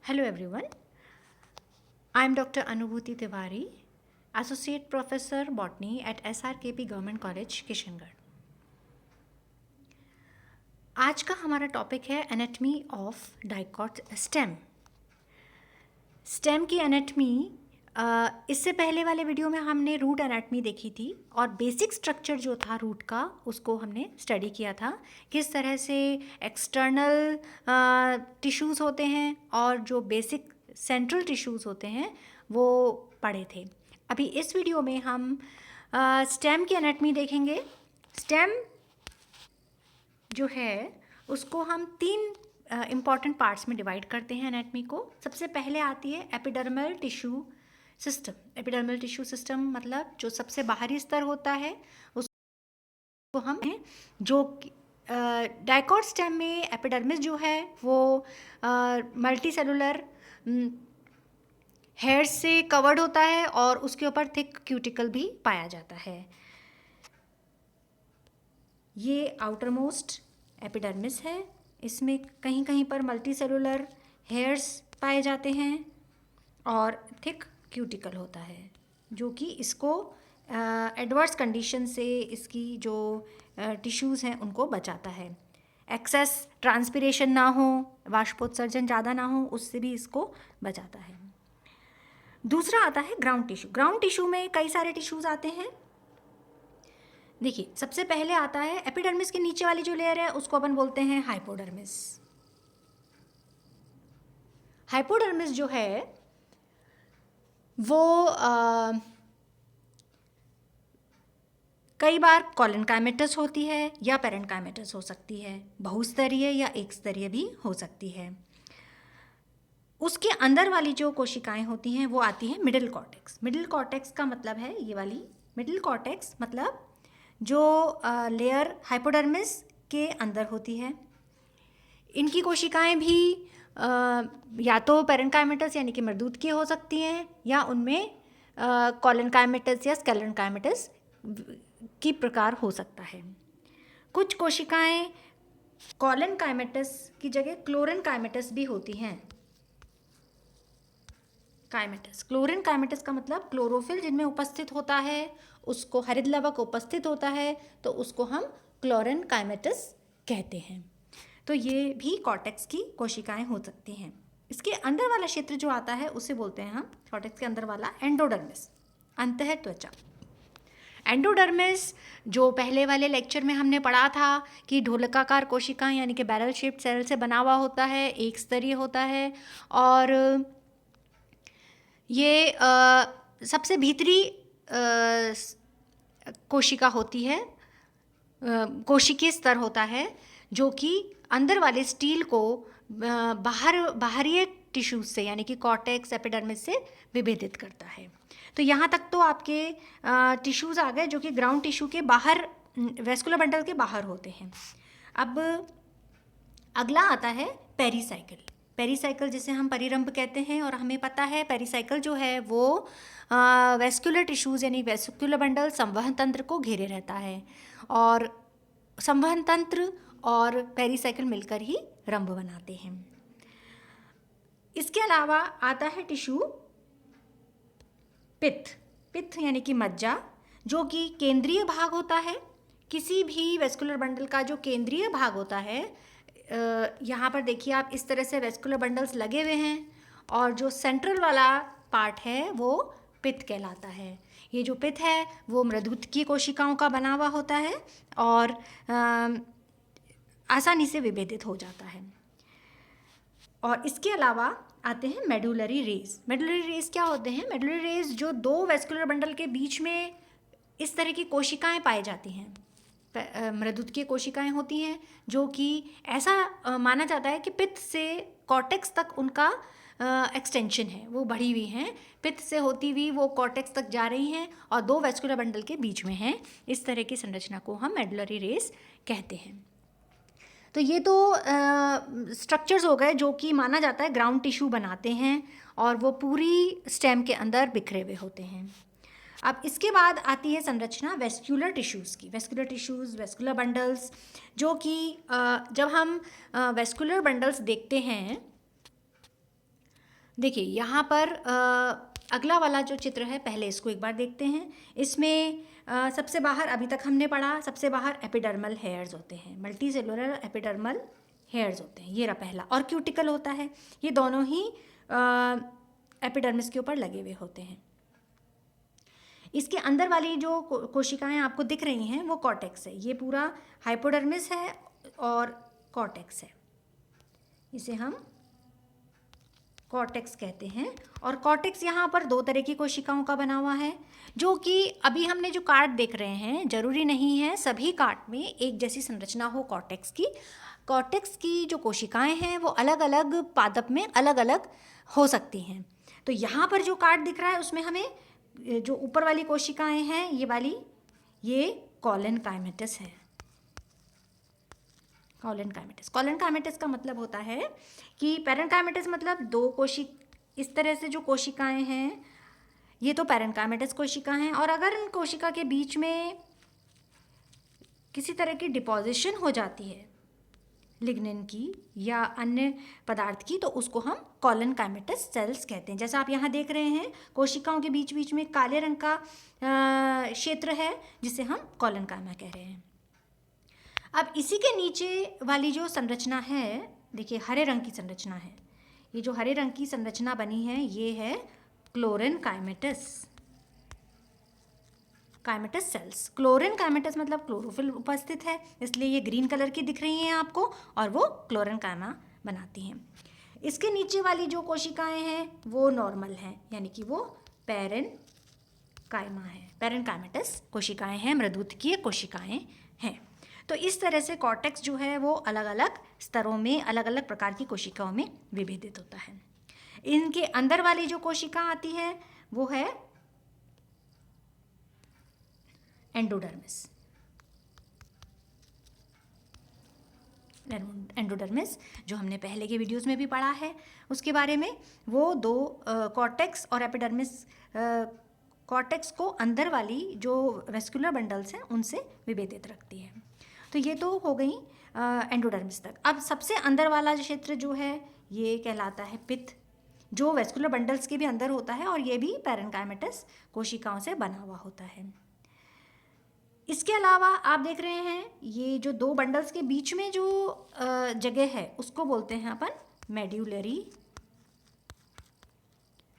Hello everyone. I am Dr. Anubhuti Tiwari, Associate Professor Botany at SRKP Government College, Kishangarh. आज का हमारा topic है anatomy of dicot stem. Stem की anatomy, इससे पहले वाले वीडियो में हमने रूट एनाटमी देखी थी और बेसिक स्ट्रक्चर जो था रूट का उसको हमने स्टडी किया था, किस तरह से एक्सटर्नल टिश्यूज़ होते हैं और जो बेसिक सेंट्रल टिश्यूज़ होते हैं वो पढ़े थे। अभी इस वीडियो में हम स्टेम की एनाटमी देखेंगे। स्टेम जो है उसको हम तीन इम्पॉर्टेंट पार्ट्स में डिवाइड करते हैं एनाटमी को। सबसे पहले आती है epidermal tissue system. Epidermal tissue system मतलब जो सबसे बाहरी स्तर होता है उसको हम जो डाइकॉट स्टेम में एपिडर्मिस जो है वो मल्टी सेलुलर हेयर से कवर्ड होता है और उसके ऊपर थिक क्यूटिकल भी पाया जाता है। ये आउटर मोस्ट एपिडर्मिस है। इसमें कहीं कहीं पर मल्टी सेलुलर हेयर्स पाए जाते हैं और थिक क्यूटिकल होता है जो कि इसको एडवर्स कंडीशन से इसकी जो टिश्यूज़ हैं उनको बचाता है। एक्सेस ट्रांसपिरेशन ना हो, वाष्पोत्सर्जन ज़्यादा ना हो, उससे भी इसको बचाता है। दूसरा आता है ग्राउंड टिश्यू। ग्राउंड टिश्यू में कई सारे टिश्यूज़ आते हैं। देखिए, सबसे पहले आता है एपिडर्मिस के नीचे वाली जो लेयर है उसको अपन बोलते हैं हाइपोडर्मिस। हाइपोडर्मिस जो है वो कई बार कॉलनकाइमेटस होती है या पेरेन्काइमेटस हो सकती है, बहुस्तरीय या एक स्तरीय भी हो सकती है। उसके अंदर वाली जो कोशिकाएं होती हैं वो आती हैं मिडिल कॉर्टेक्स। मिडिल कॉर्टेक्स का मतलब है ये वाली मिडिल कॉर्टेक्स, मतलब जो लेयर हाइपोडर्मिस के अंदर होती है। इनकी कोशिकाएं भी या तो पेरेन्काइमेटस यानी कि मर्दूत हो सकती हैं या उनमें कॉलनकाइमेटस या स्केलेनकाइमेटस की प्रकार हो सकता है। कुछ कोशिकाएं कॉलनकाइमेटस की जगह क्लोरेनकाइमेटस भी होती हैं। काइमेटस, क्लोरेनकाइमेटस का मतलब क्लोरोफिल जिनमें उपस्थित होता है उसको, हरित लवक उपस्थित होता है तो उसको हम क्लोरेनकाइमेटस कहते हैं। तो ये भी कॉर्टेक्स की कोशिकाएं हो सकती हैं। इसके अंदर वाला क्षेत्र जो आता है उसे बोलते हैं हम, कॉर्टेक्स के अंदर वाला, एंडोडर्मिस, अंतः त्वचा। एंडोडर्मिस जो पहले वाले लेक्चर में हमने पढ़ा था कि ढोलकाकार कोशिकाएं यानी कि बैरल शेप्ड सेल से बना हुआ होता है, एक स्तरीय होता है और ये सबसे भीतरी कोशिका होती है, कोशिकीय स्तर होता है जो कि अंदर वाले स्टील को बाहरी टिश्यूज से यानी कि कॉर्टेक्स एपिडर्मिस से विभेदित करता है। तो यहाँ तक तो आपके टिश्यूज़ आ गए जो कि ग्राउंड टिश्यू के बाहर, वेस्कुलर बंडल के बाहर होते हैं। अब अगला आता है पेरीसाइकिल। पेरीसाइकिल जिसे हम परिरंभ कहते हैं और हमें पता है पेरीसाइकिल जो है वो वेस्कुलर टिश्यूज़ यानी वेस्कुलर बंडल संवहन तंत्र को घेरे रहता है और संवहन तंत्र और पेरीसाइकिल मिलकर ही रंभ बनाते हैं। इसके अलावा आता है टिश्यू पित्त। पित्त यानी कि मज्जा, जो कि केंद्रीय भाग होता है। किसी भी वेस्कुलर बंडल का जो केंद्रीय भाग होता है, यहाँ पर देखिए आप, इस तरह से वेस्कुलर बंडल्स लगे हुए हैं और जो सेंट्रल वाला पार्ट है वो पित्त कहलाता है। ये जो पित्त है वो मृदुतकीय कोशिकाओं का बना हुआ होता है और आसानी से विभेदित हो जाता है। और इसके अलावा आते हैं मेडुलरी रेज। मेडुलरी रेज क्या होते हैं? मेडुलरी रेज जो दो वेस्कुलर बंडल के बीच में इस तरह की कोशिकाएं पाई जाती हैं, मृदुतकीय कोशिकाएं होती हैं जो कि ऐसा माना जाता है कि पित्त से कॉर्टेक्स तक उनका एक्सटेंशन है, वो बढ़ी हुई हैं, पित्त से होती हुई वो कॉर्टेक्स तक जा रही हैं और दो वेस्कुलर बंडल के बीच में हैं। इस तरह की संरचना को हम मेडुलरी रेज कहते हैं। तो ये तो स्ट्रक्चर्स हो गए जो कि माना जाता है ग्राउंड टिश्यू बनाते हैं और वो पूरी स्टेम के अंदर बिखरे हुए होते हैं। अब इसके बाद आती है संरचना वेस्कुलर टिश्यूज़ की। वेस्कुलर टिश्यूज़, वेस्कुलर बंडल्स, जो कि जब हम वेस्कुलर बंडल्स देखते हैं देखिए यहाँ पर अगला वाला जो चित्र है, पहले इसको एक बार देखते हैं। इसमें सबसे बाहर अभी तक हमने पढ़ा, सबसे बाहर एपिडर्मल हेयर्स होते हैं, मल्टी सेलुलर एपिडर्मल हेयर्स होते हैं, ये रहा पहला। और क्यूटिकल होता है, ये दोनों ही एपिडर्मिस के ऊपर लगे हुए होते हैं। इसके अंदर वाली जो कोशिकाएं आपको दिख रही हैं वो कॉर्टेक्स है, ये पूरा हाइपोडर्मिस है और कॉर्टेक्स है, इसे हम कॉर्टेक्स कहते हैं। और कॉर्टेक्स यहाँ पर दो तरह की कोशिकाओं का बना हुआ है, जो कि अभी हमने जो कार्ड देख रहे हैं, जरूरी नहीं है सभी कार्ड में एक जैसी संरचना हो कॉर्टेक्स की। कॉर्टेक्स की जो कोशिकाएं हैं वो अलग अलग पादप में अलग अलग हो सकती हैं। तो यहाँ पर जो कार्ड दिख रहा है उसमें हमें जो ऊपर वाली कोशिकाएं हैं, ये वाली, ये कॉलन काइमेटस है। कॉलन काइमेटस, कॉलन काइमेटस का मतलब होता है कि पैरेंकाइमेटस मतलब इस तरह से जो कोशिकाएं हैं, ये तो पैरेंकाइमेटस कोशिका हैं। और अगर इन कोशिका के बीच में किसी तरह की डिपॉजिशन हो जाती है लिग्निन की या अन्य पदार्थ की, तो उसको हम कॉलन काइमेटस सेल्स कहते हैं। जैसा आप यहाँ देख रहे हैं, कोशिकाओं के बीच बीच में काले रंग का क्षेत्र है जिसे हम कॉलन काइमा कह रहे हैं। अब इसी के नीचे वाली जो संरचना है, देखिए हरे रंग की संरचना है, ये जो हरे रंग की संरचना बनी है ये है क्लोरेन काइमेटस, काइमेटस सेल्स। क्लोरेन काइमेटस मतलब क्लोरोफिल उपस्थित है, इसलिए ये ग्रीन कलर की दिख रही हैं आपको, और वो क्लोरेन काइमा बनाती हैं। इसके नीचे वाली जो कोशिकाएं हैं वो नॉर्मल हैं, यानी कि वो पैरेन काइमा है, पैरेन काइमेटस कोशिकाएं हैं, मृदुतकीय कोशिकाएं हैं। तो इस तरह से कॉर्टेक्स जो है वो अलग अलग स्तरों में अलग अलग प्रकार की कोशिकाओं में विभेदित होता है। इनके अंदर वाली जो कोशिका आती है वो है एंडोडर्मिस। एंडोडर्मिस जो हमने पहले के वीडियोस में भी पढ़ा है उसके बारे में, वो दो कॉर्टेक्स और एपिडर्मिस, कॉर्टेक्स को अंदर वाली जो वेस्कुलर बंडल्स हैं उनसे विभेदित रखती है। तो ये तो हो गई एंडोडर्मिस तक। अब सबसे अंदर वाला जो क्षेत्र जो है ये कहलाता है पित्त, जो वेस्कुलर बंडल्स के भी अंदर होता है और ये भी पैरेन्काइमेटस कोशिकाओं से बना हुआ होता है। इसके अलावा आप देख रहे हैं ये जो दो बंडल्स के बीच में जो जगह है उसको बोलते हैं अपन मेड्यूलरी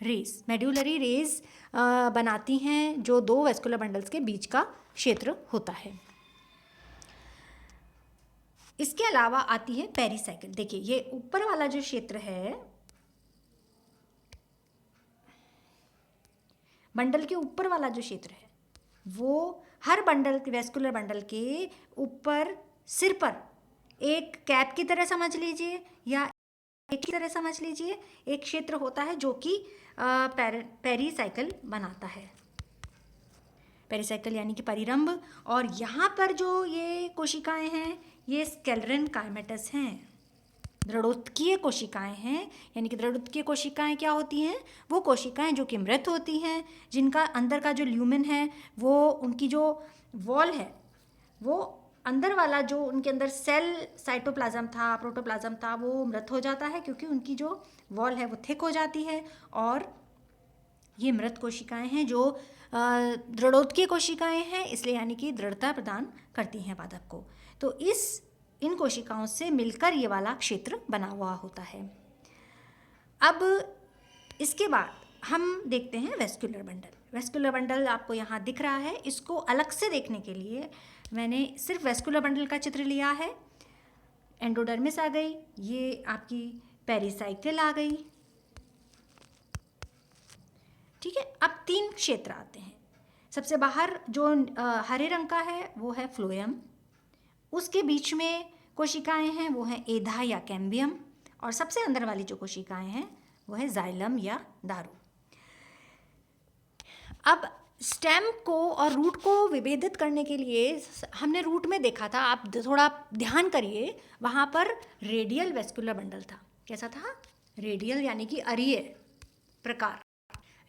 रेस। मेड्यूलरी रेस बनाती हैं जो दो वेस्कुलर बंडल्स के बीच का क्षेत्र होता है। इसके अलावा आती है पेरीसाइकिल। देखिए ये ऊपर वाला जो क्षेत्र है, बंडल के ऊपर वाला जो क्षेत्र है, वो हर बंडल, वेस्कुलर बंडल के ऊपर सिर पर एक कैप की तरह समझ लीजिए या एक की तरह समझ लीजिए, एक क्षेत्र होता है जो कि पेरीसाइकिल बनाता है। पेरीसाइकिल यानी कि परिरंभ। और यहाँ पर जो ये कोशिकाएं हैं ये स्केलेरन काइमेटस हैं, दृढ़ोत्कीय कोशिकाएं हैं। यानी कि दृढ़ोत्कीय कोशिकाएं क्या होती हैं? वो कोशिकाएं जो कि मृत होती हैं, जिनका अंदर का जो ल्यूमेन है, वो उनकी जो वॉल है, वो अंदर वाला जो उनके अंदर सेल साइटोप्लाज्म था, प्रोटोप्लाज्म था, वो मृत हो जाता है क्योंकि उनकी जो वॉल है वो थिक हो जाती है। और ये मृत कोशिकाएं हैं जो दृढ़ोत्कीय कोशिकाएं हैं, इसलिए यानी कि दृढ़ता प्रदान करती हैं पादप को। तो इन कोशिकाओं से मिलकर ये वाला क्षेत्र बना हुआ होता है। अब इसके बाद हम देखते हैं वेस्कुलर बंडल। वेस्कुलर बंडल आपको यहाँ दिख रहा है। इसको अलग से देखने के लिए मैंने सिर्फ वेस्कुलर बंडल का चित्र लिया है। एंडोडर्मिस आ गई, ये आपकी पेरीसाइकिल आ गई, ठीक है। अब तीन क्षेत्र आते हैं। सबसे बाहर जो हरे रंग का है वो है फ्लोएम, उसके बीच में कोशिकाएं हैं वो हैं एधा या कैम्बियम, और सबसे अंदर वाली जो कोशिकाएं हैं वो है जाइलम या दारू। अब स्टेम को और रूट को विभेदित करने के लिए हमने रूट में देखा था, आप थोड़ा ध्यान करिए, वहाँ पर रेडियल वेस्कुलर बंडल था। कैसा था? रेडियल यानी कि अरीय प्रकार।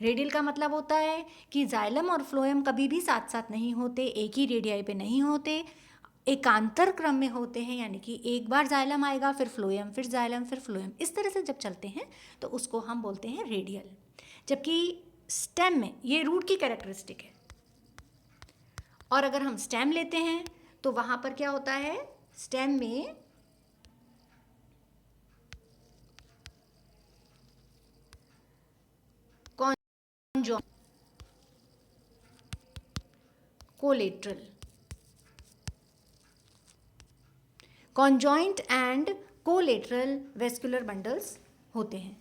रेडियल का मतलब होता है कि जाइलम और फ्लोएम कभी भी साथ साथ नहीं होते, एक ही रेडियाई पे नहीं होते, एकांतर क्रम में होते हैं, यानी कि एक बार जाइलम आएगा, फिर फ्लोएम, फिर जाइलम, फिर फ्लोएम, इस तरह से जब चलते हैं तो उसको हम बोलते हैं रेडियल। जबकि स्टेम में ये रूट की कैरेक्टरिस्टिक है। और अगर हम स्टेम लेते हैं तो वहाँ पर क्या होता है, स्टेम में collateral, conjoint and collateral vascular bundles होते हैं।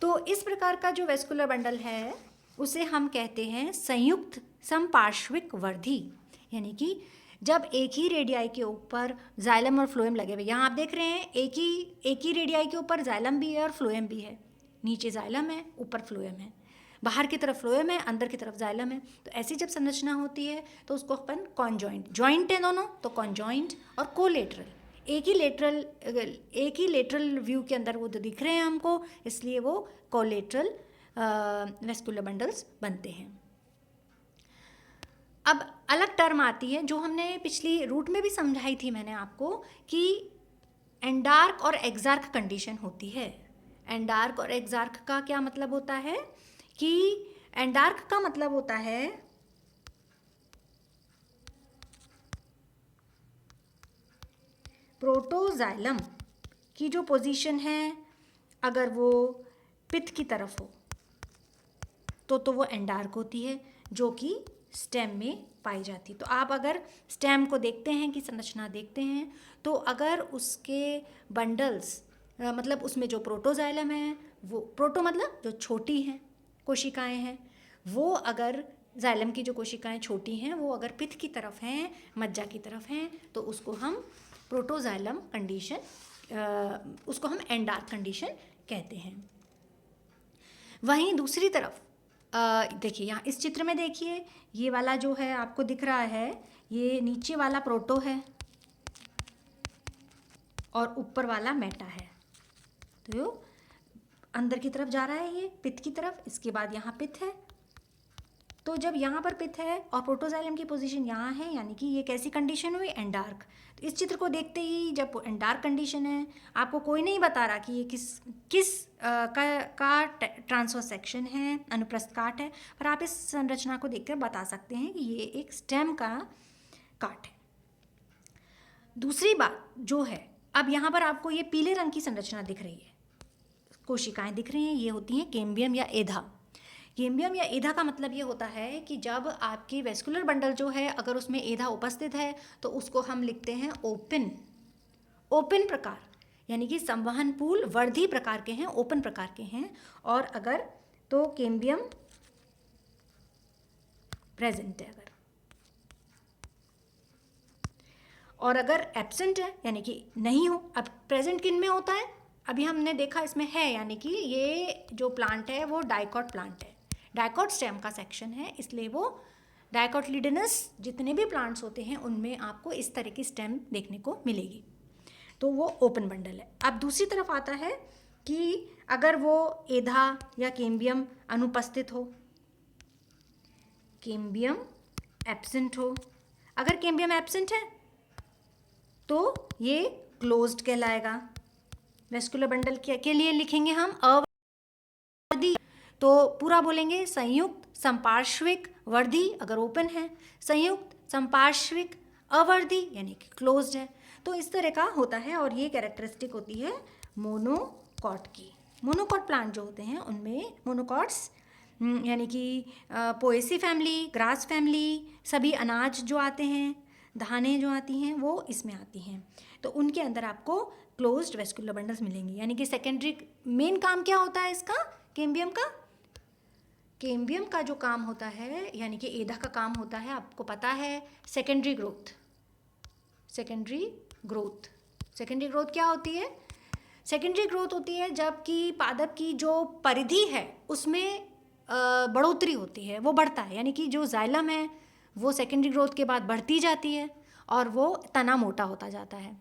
तो इस प्रकार का जो वेस्कुलर बंडल है उसे हम कहते हैं संयुक्त समपार्श्विक वर्धी, यानी कि जब एक ही रेडियाई के ऊपर जाइलम और फ्लोएम लगे हुए, यहाँ आप देख रहे हैं एक ही रेडियाई के ऊपर जाइलम भी है और फ्लोएम भी है। नीचे जाइलम है, ऊपर फ्लोएम है, बाहर की तरफ फ्लोएम है, अंदर की तरफ जाइलम है। तो ऐसी जब संरचना होती है तो उसको अपन कॉन्जॉइंट, जॉइंट है दोनों, तो कॉन्जॉइंट और कोलेटरल, एक ही लेटरल व्यू के अंदर वो तो दिख रहे हैं हमको, इसलिए वो कोलेटरल वेस्कुलर बंडल्स बनते हैं। अब अलग टर्म आती है जो हमने पिछली रूट में भी समझाई थी मैंने आपको, कि एंडार्क और एक्सार्क कंडीशन होती है। एंडार्क और एक्सार्क का क्या मतलब होता है कि एंडार्क का मतलब होता है प्रोटोजाइलम की जो पोजीशन है अगर वो पित्त की तरफ हो तो वो एंडार्क होती है, जो कि स्टेम में पाई जाती है। तो आप अगर स्टेम को देखते हैं कि संरचना देखते हैं तो अगर उसके बंडल्स मतलब उसमें जो प्रोटोजाइलम है, वो प्रोटो मतलब जो छोटी हैं कोशिकाएं हैं, वो अगर जाइलम की जो कोशिकाएं छोटी हैं वो अगर पित्त की तरफ हैं, मज्जा की तरफ हैं, तो उसको हम प्रोटोजाइलम कंडीशन, उसको हम एंडार्क कंडीशन कहते हैं। वहीं दूसरी तरफ देखिए, यहाँ इस चित्र में देखिए, ये वाला जो है आपको दिख रहा है, ये नीचे वाला प्रोटो है और ऊपर वाला मेटा है। तो अंदर की तरफ जा रहा है ये पित्त की तरफ, इसके बाद यहाँ पित्त है। तो जब यहाँ पर पित्त है और प्रोटोजाइलम की पोजीशन यहाँ है, यानी कि ये कैसी कंडीशन हुई, एंडार्क। तो इस चित्र को देखते ही जब एंडार्क कंडीशन है, आपको कोई नहीं बता रहा कि ये किस का ट्रांसवर्स सेक्शन है, अनुप्रस्थ काट है, पर आप इस संरचना को देखकर बता सकते हैं कि ये एक स्टेम का काट है। दूसरी बात जो है, अब यहाँ पर आपको ये पीले रंग की संरचना दिख रही है, कोशिकाएं दिख रही हैं, ये होती हैं केम्बियम या एधा। केम्बियम या एधा का मतलब ये होता है कि जब आपकी वेस्कुलर बंडल जो है अगर उसमें एधा उपस्थित है तो उसको हम लिखते हैं ओपन प्रकार, यानी कि संवहन पूल वर्धी प्रकार के हैं, ओपन प्रकार के हैं। और अगर तो केम्बियम प्रेजेंट है और अगर एब्सेंट है यानी कि नहीं हो। अब प्रेजेंट किन में होता है, अभी हमने देखा इसमें है, यानी कि ये जो प्लांट है वो डाइकॉट प्लांट है, डाइकॉट स्टेम का सेक्शन है, इसलिए वो डाइकोटिलिडनस जितने भी प्लांट्स होते हैं उनमें आपको इस तरह की स्टेम देखने को मिलेगी। तो वो ओपन बंडल है। अब दूसरी तरफ आता है कि अगर वो एधा या केम्बियम अनुपस्थित हो, केम्बियम एब्सेंट हो, अगर केम्बियम एब्सेंट है तो ये क्लोज्ड कहलाएगा। वेस्कुलर बंडल के लिए लिखेंगे हम अवर्धी, तो पूरा बोलेंगे संयुक्त संपार्श्विक वर्धी अगर ओपन है, संयुक्त संपार्श्विक अवर्धी यानी कि क्लोज्ड है। तो इस तरह का होता है और ये कैरेक्टरिस्टिक होती है मोनोकॉट की। मोनोकॉट प्लांट जो होते हैं उनमें मोनोकॉट्स यानी कि पोएसी फैमिली, ग्रास फैमिली, सभी अनाज जो आते हैं, धानें जो आती हैं वो इसमें आती हैं। तो उनके अंदर आपको क्लोज्ड वेस्कुलर बंडल्स मिलेंगे। यानी कि सेकेंडरी मेन काम क्या होता है इसका, केम्बियम का, केम्बियम का जो काम होता है यानी कि एधा का काम होता है, आपको पता है सेकेंडरी ग्रोथ। सेकेंडरी ग्रोथ क्या होती है, सेकेंडरी ग्रोथ होती है जबकि पादप की जो परिधि है उसमें बढ़ोतरी होती है, वो बढ़ता है, यानी कि जो जाइलम है वो सेकेंडरी ग्रोथ के बाद बढ़ती जाती है और वो तना मोटा होता जाता है।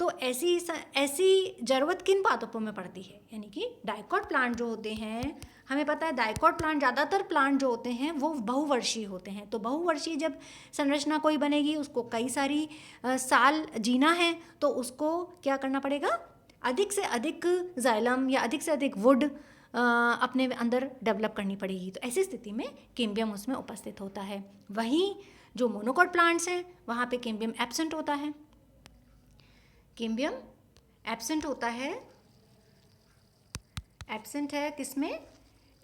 तो ऐसी ज़रूरत किन पादपों में पड़ती है, यानी कि डाइकॉट प्लांट जो होते हैं, हमें पता है डाइकॉट प्लांट, ज़्यादातर प्लांट जो होते हैं वो बहुवर्षीय होते हैं। तो बहुवर्षीय जब संरचना कोई बनेगी, उसको कई सारी साल जीना है, तो उसको क्या करना पड़ेगा, अधिक से अधिक जाइलम या अधिक से अधिक वुड अपने अंदर डेवलप करनी पड़ेगी। तो ऐसी स्थिति में कैम्बियम उसमें उपस्थित होता है। वहीं जो मोनोकॉट प्लांट्स हैं वहाँ पे कैम्बियम एब्सेंट होता है। कैम्बियम एब्सेंट होता है, एब्सेंट है किसमें,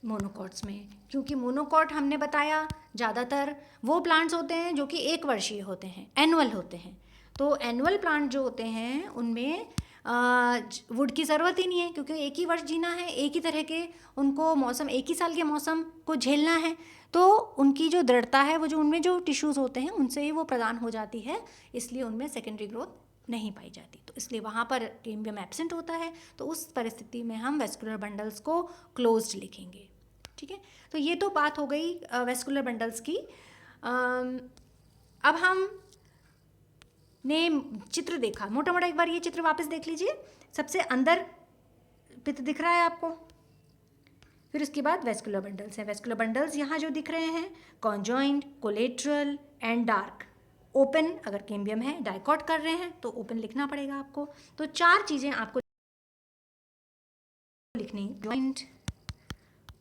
मोनोकॉट्स में, क्योंकि मोनोकॉट हमने बताया ज़्यादातर वो प्लांट्स होते हैं जो कि एक वर्षीय होते हैं, एनुअल होते हैं। तो एनुअल प्लांट जो होते हैं उनमें वुड की ज़रूरत ही नहीं है, क्योंकि एक ही वर्ष जीना है, एक ही तरह के उनको मौसम, एक ही साल के मौसम को झेलना है। तो उनकी जो दृढ़ता है, वो जो उनमें जो टिश्यूज़ होते हैं उनसे ही वो प्रदान हो जाती है, इसलिए उनमें सेकेंडरी ग्रोथ नहीं पाई जाती। तो इसलिए वहाँ पर कैम्बियम एब्सेंट होता है। तो उस परिस्थिति में हम वेस्कुलर बंडल्स को क्लोज्ड लिखेंगे। ठीक है, तो ये तो बात हो गई वेस्कुलर बंडल्स की। अब हम ने चित्र देखा मोटा मोटा, एक बार ये चित्र वापस देख लीजिए। सबसे अंदर पित्त दिख रहा है आपको, फिर उसके बाद वेस्कुलर बंडल्स हैं। वेस्कुलर बंडल्स यहाँ जो दिख रहे हैं, conjoint, collateral and dark. Open अगर कैम्बियम है, डाइकॉट कर रहे हैं तो ओपन लिखना पड़ेगा आपको। तो 4 चीज़ें आपको लिखनी, जॉइंट,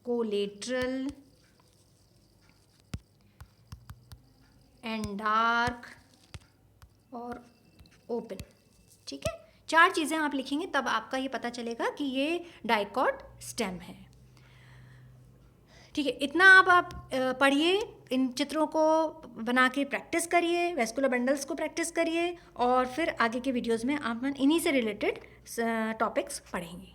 कोलेट्रल एंड डार्क और ओपन। ठीक है, 4 चीज़ें आप लिखेंगे तब आपका ये पता चलेगा कि ये डाइकॉट स्टेम है। ठीक है, इतना आप पढ़िए, इन चित्रों को बना के प्रैक्टिस करिए, वेस्कुलर बंडल्स को प्रैक्टिस करिए, और फिर आगे के वीडियोज़ में आप इन्हीं से रिलेटेड टॉपिक्स पढ़ेंगे।